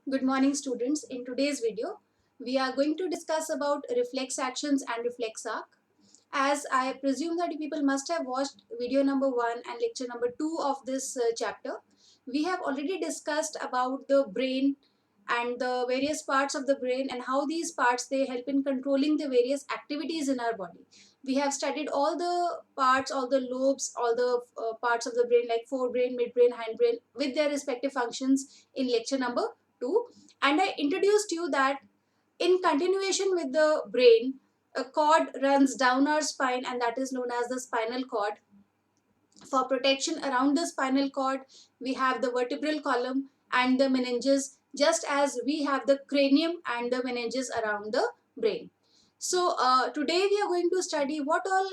Good morning, students. In today's video, we are going to discuss about reflex actions and reflex arc. As I presume that you people must have watched video number 1 and lecture number 2 of this chapter, we have already discussed about the brain and the various parts of the brain and how these parts they help in controlling the various activities in our body. We have studied all the parts, all the lobes, all the parts of the brain like forebrain, midbrain, hindbrain with their respective functions in lecture number 2, and I introduced you that in continuation with the brain, a cord runs down our spine and that is known as the spinal cord. For protection around the spinal cord, we have the vertebral column and the meninges, just as we have the cranium and the meninges around the brain. So today we are going to study what all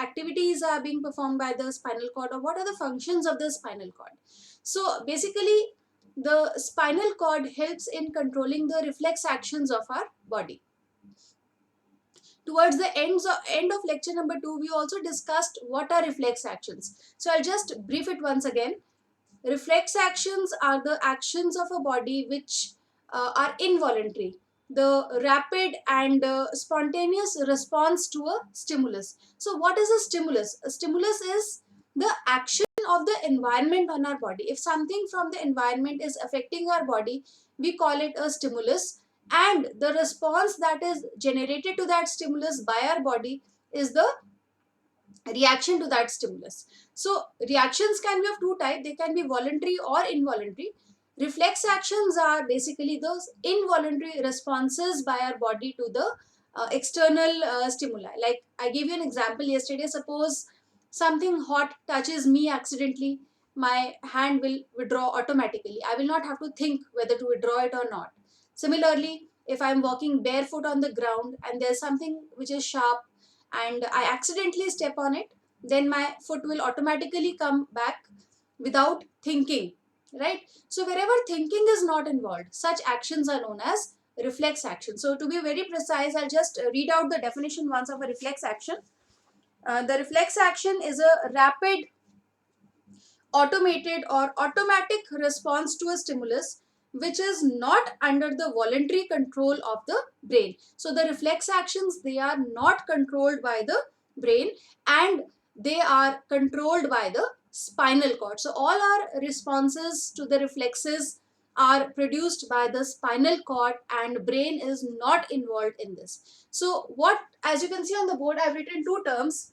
activities are being performed by the spinal cord, or what are the functions of the spinal cord. So basically, the spinal cord helps in controlling the reflex actions of our body. Towards the end of lecture number 2, we also discussed what are reflex actions. So I'll just brief it once again. Reflex actions are the actions of a body which are involuntary. The rapid and spontaneous response to a stimulus. So what is a stimulus? A stimulus is the action of the environment on our body. If something from the environment is affecting our body, we call it a stimulus, and the response that is generated to that stimulus by our body is the reaction to that stimulus. So reactions can be of two types. They can be voluntary or involuntary. Reflex actions are basically those involuntary responses by our body to the external stimuli. Like I gave you an example yesterday. Suppose something hot touches me accidentally, my hand will withdraw automatically. I will not have to think whether to withdraw it or not. Similarly, if I'm walking barefoot on the ground and there's something which is sharp and I accidentally step on it, then my foot will automatically come back without thinking, right? So wherever thinking is not involved, such actions are known as reflex action. So to be very precise, I'll just read out the definition once of a reflex action. The reflex action is a rapid, automated or automatic response to a stimulus which is not under the voluntary control of the brain. So the reflex actions, they are not controlled by the brain and they are controlled by the spinal cord. So all our responses to the reflexes are produced by the spinal cord and brain is not involved in this. So what, as you can see on the board, I've written two terms: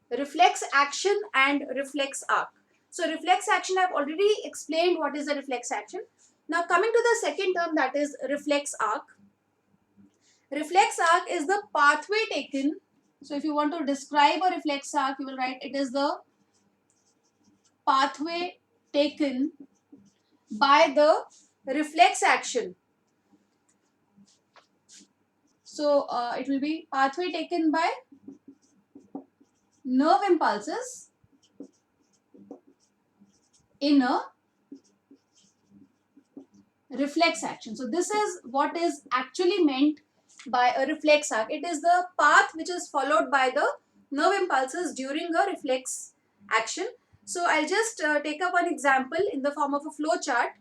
reflex action and reflex arc. So reflex action, I've already explained what is a reflex action. Now coming to the second term, that is reflex arc. Reflex arc is the pathway taken. So if you want to describe a reflex arc, you will write it is the pathway taken by the reflex action. So it will be pathway taken by nerve impulses in a reflex action. So this is what is actually meant by a reflex arc. It is the path which is followed by the nerve impulses during a reflex action. So I'll just take up one example in the form of a flow chart,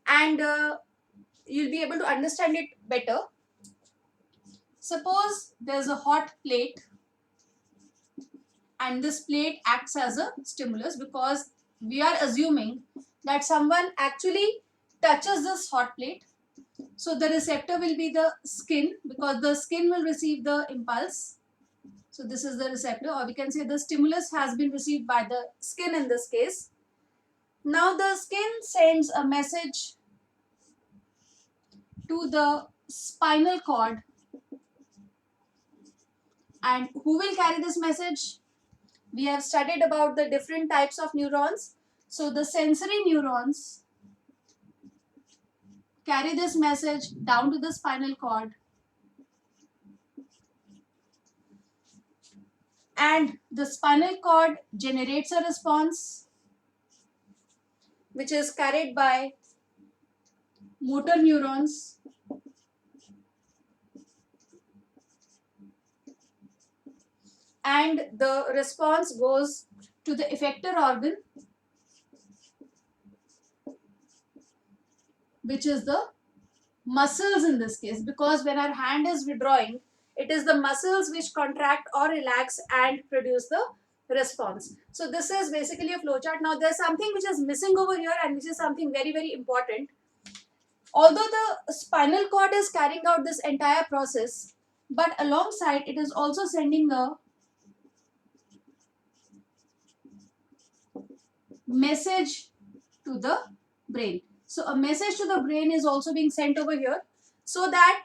and you'll be able to understand it better. Suppose there's a hot plate and this plate acts as a stimulus, because we are assuming that someone actually touches this hot plate. So the receptor will be the skin, because the skin will receive the impulse. So this is the receptor, or we can say the stimulus has been received by the skin in this case. Now the skin sends a message to the spinal cord, and who will carry this message? We have studied about the different types of neurons. So the sensory neurons carry this message down to the spinal cord, and the spinal cord generates a response which is carried by motor neurons, and the response goes to the effector organ, which is the muscles in this case, because when our hand is withdrawing, it is the muscles which contract or relax and produce the response. So this is basically a flowchart. Now there's something which is missing over here, and which is something very, very important. Although the spinal cord is carrying out this entire process, but alongside it is also sending a message to the brain. So a message to the brain is also being sent over here, so that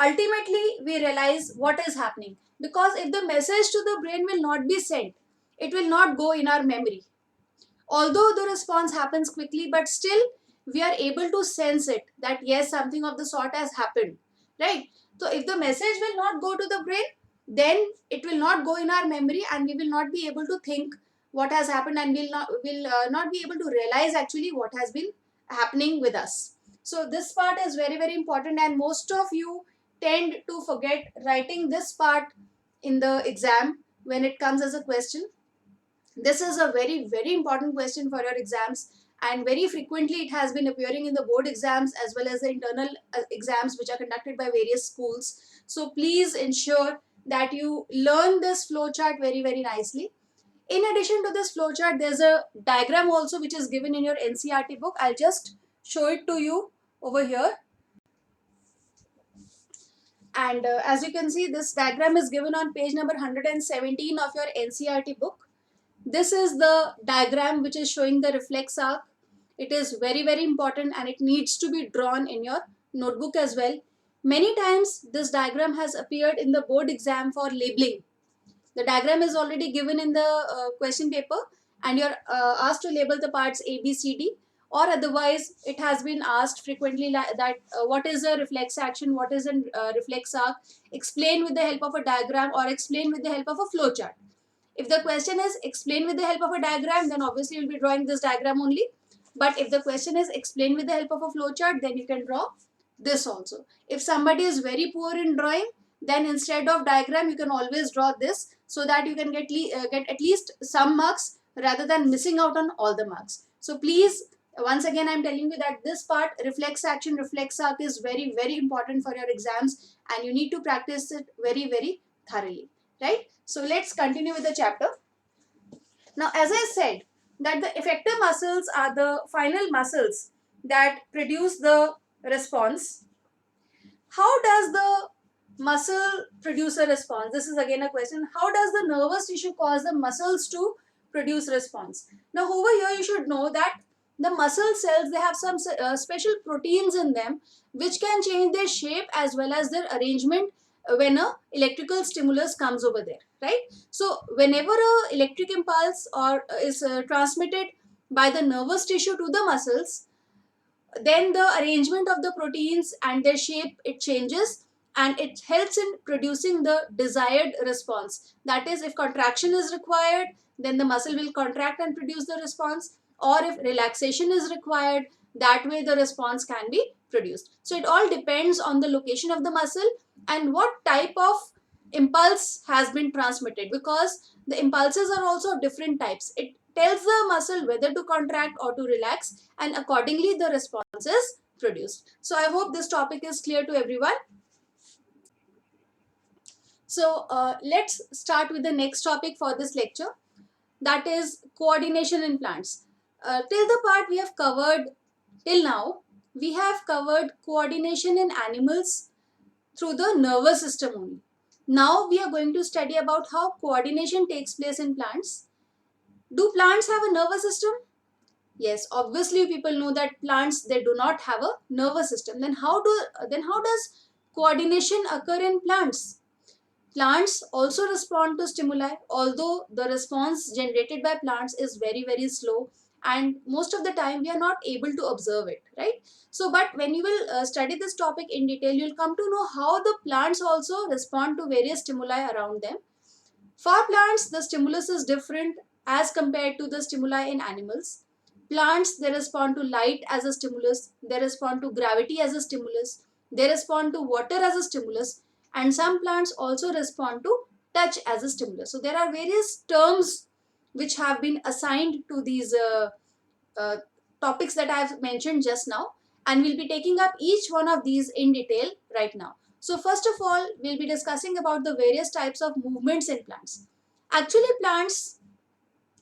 ultimately we realize what is happening. Because if the message to the brain will not be sent, it will not go in our memory. Although the response happens quickly, but still we are able to sense it, that yes, something of the sort has happened, right? So if the message will not go to the brain, then it will not go in our memory, and we will not be able to think what has happened, and will not be able to realize actually what has been happening with us. So this part is very, very important, and most of you tend to forget writing this part in the exam when it comes as a question. This is a very, very important question for your exams, and very frequently it has been appearing in the board exams as well as the internal exams which are conducted by various schools. So please ensure that you learn this flowchart very, very nicely. In addition to this flowchart, there's a diagram also which is given in your NCERT book. I'll just show it to you over here. And as you can see, this diagram is given on page number 117 of your NCERT book. This is the diagram which is showing the reflex arc. It is very, very important, and it needs to be drawn in your notebook as well. Many times this diagram has appeared in the board exam for labeling. The diagram is already given in the question paper, and you're asked to label the parts A, B, C, D, or otherwise it has been asked frequently that what is a reflex action, what is a reflex arc, explain with the help of a diagram or explain with the help of a flowchart. If the question is explain with the help of a diagram, then obviously you'll be drawing this diagram only. But if the question is explain with the help of a flowchart, then you can draw this also. If somebody is very poor in drawing, then instead of diagram, you can always draw this, so that you can get at least some marks rather than missing out on all the marks. So please, once again, I'm telling you that this part, reflex action, reflex arc, is very, very important for your exams, and you need to practice it very, very thoroughly, right? So let's continue with the chapter. Now, as I said, that the effector muscles are the final muscles that produce the response. How does the muscle produce a response? This is again a question. How does the nervous tissue cause the muscles to produce response? Now, over here you should know that the muscle cells, they have some special proteins in them which can change their shape as well as their arrangement when a electrical stimulus comes over there, right? So whenever a electric impulse or is transmitted by the nervous tissue to the muscles, then the arrangement of the proteins and their shape, it changes, and it helps in producing the desired response. That is, if contraction is required, then the muscle will contract and produce the response, or if relaxation is required, that way the response can be produced. So it all depends on the location of the muscle and what type of impulse has been transmitted, because the impulses are also different types. It tells the muscle whether to contract or to relax, and accordingly the response is produced. So I hope this topic is clear to everyone. So let's start with the next topic for this lecture, that is coordination in plants. Till the part we have covered till now, we have covered coordination in animals through the nervous system only. Now we are going to study about how coordination takes place in plants. Do plants have a nervous system? Yes, obviously people know that plants, they do not have a nervous system. Then how does coordination occur in plants? Plants also respond to stimuli, although the response generated by plants is very, very slow, and most of the time we are not able to observe it, right? So but when you will study this topic in detail, you will come to know how the plants also respond to various stimuli around them. For plants, the stimulus is different as compared to the stimuli in animals. Plants, they respond to light as a stimulus, they respond to gravity as a stimulus, they respond to water as a stimulus, and some plants also respond to touch as a stimulus. So there are various terms which have been assigned to these uh, topics that I have mentioned just now, And we'll be taking up each one of these in detail right now. So first of all, we'll be discussing about the various types of movements in plants. Actually, plants,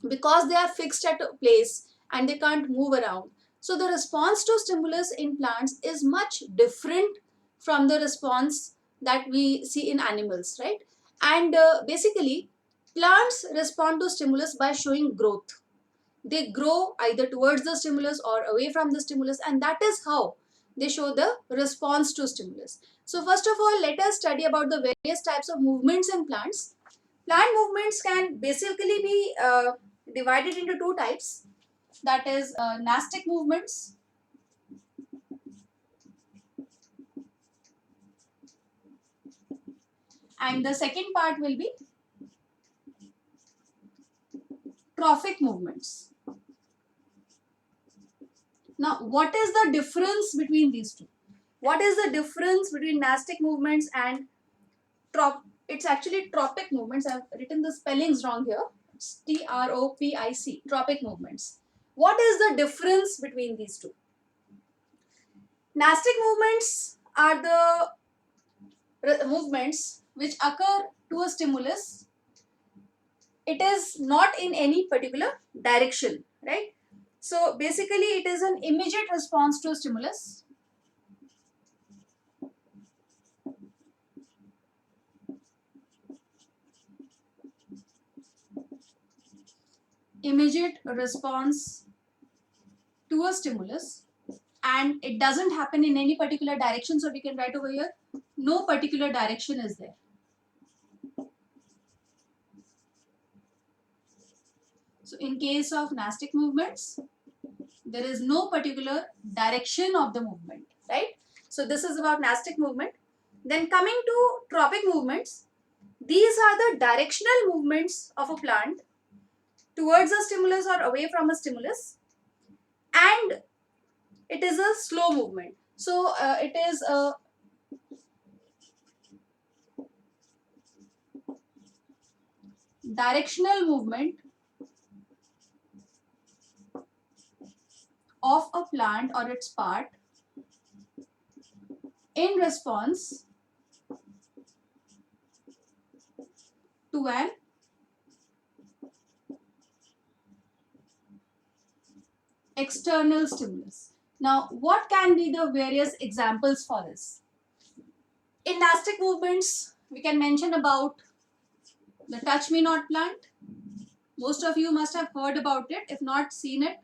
because they are fixed at a place and they can't move around, so the response to stimulus in plants is much different from the response that we see in animals, right? And basically, plants respond to stimulus by showing growth. They grow either towards the stimulus or away from the stimulus, and that is how they show the response to stimulus. So first of all, let us study about the various types of movements in plants. Plant movements can basically be divided into two types, that is nastic movements, and the second part will be trophic movements. Now, what is the difference between these two? What is the difference between nastic movements and it's actually tropic movements? I've written the spellings wrong here. It's TROPIC, tropic movements. What is the difference between these two? Nastic movements are the movements which occur to a stimulus. It is not in any particular direction, right? So basically it is an immediate response to a stimulus. Immediate response to a stimulus, and it doesn't happen in any particular direction, so we can write over here no particular direction is there. So in case of nastic movements, there is no particular direction of the movement, right? So this is about nastic movement. Then coming to tropic movements, these are the directional movements of a plant towards a stimulus or away from a stimulus, and it is a slow movement. So it is a directional movement of a plant or its part in response to an external stimulus. Now, what can be the various examples for this? In nastic movements, we can mention about the touch me not plant. Most of you must have heard about it, if not seen it.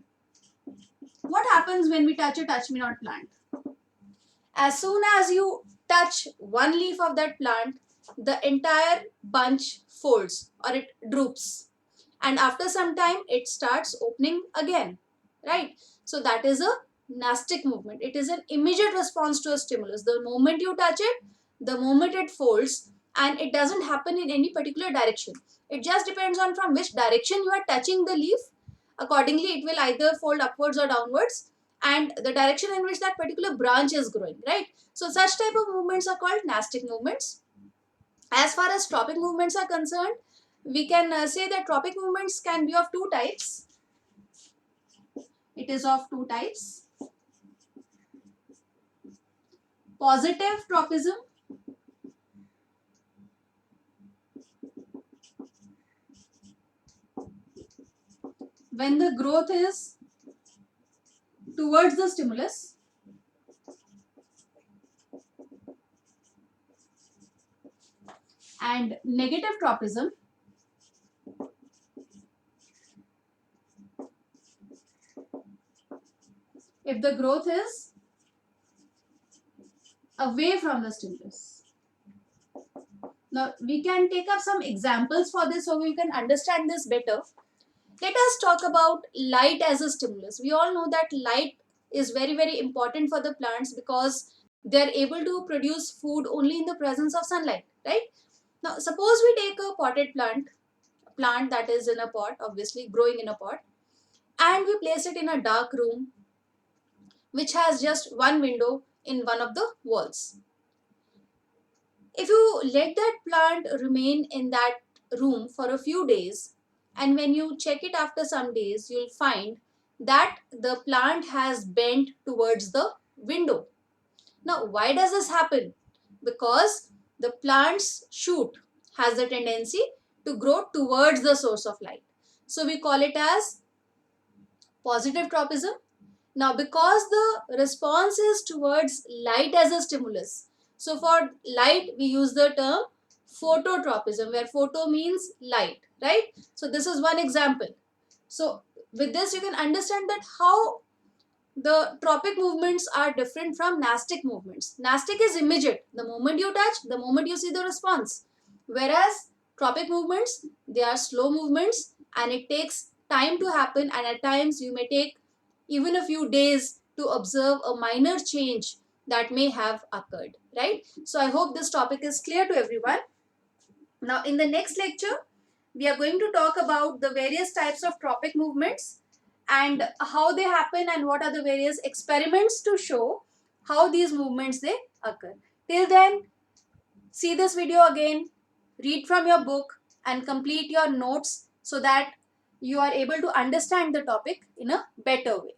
What happens when we touch a touch me not plant? As soon as you touch one leaf of that plant, the entire bunch folds or it droops. And after some time, it starts opening again, right? So that is a nastic movement. It is an immediate response to a stimulus. The moment you touch it, the moment it folds, and it doesn't happen in any particular direction. It just depends on from which direction you are touching the leaf. Accordingly, it will either fold upwards or downwards, and the direction in which that particular branch is growing, right? So such type of movements are called nastic movements. As far as tropic movements are concerned, we can say that tropic movements can be of two types. It is of two types. Positive tropism when the growth is towards the stimulus, and negative tropism if the growth is away from the stimulus. Now we can take up some examples for this so we can understand this better. Let us talk about light as a stimulus. We all know that light is very important for the plants because they are able to produce food only in the presence of sunlight, right? Now suppose we take a potted plant, a plant that is in a pot, obviously growing in a pot, and we place it in a dark room which has just one window in one of the walls. If you let that plant remain in that room for a few days, and when you check it after some days, you'll find that the plant has bent towards the window. Now, why does this happen? Because the plant's shoot has the tendency to grow towards the source of light. So we call it as positive tropism. Now, because the response is towards light as a stimulus, so for light we use the term phototropism, where photo means light, right? So this is one example. So with this you can understand that how the tropic movements are different from nastic movements. Nastic is immediate. The moment you touch, the moment you see the response. Whereas tropic movements, they are slow movements and it takes time to happen, and at times you may take even a few days to observe a minor change that may have occurred, right? So I hope this topic is clear to everyone. Now in the next lecture, we are going to talk about the various types of tropic movements and how they happen and what are the various experiments to show how these movements they occur. Till then, see this video again, read from your book and complete your notes so that you are able to understand the topic in a better way.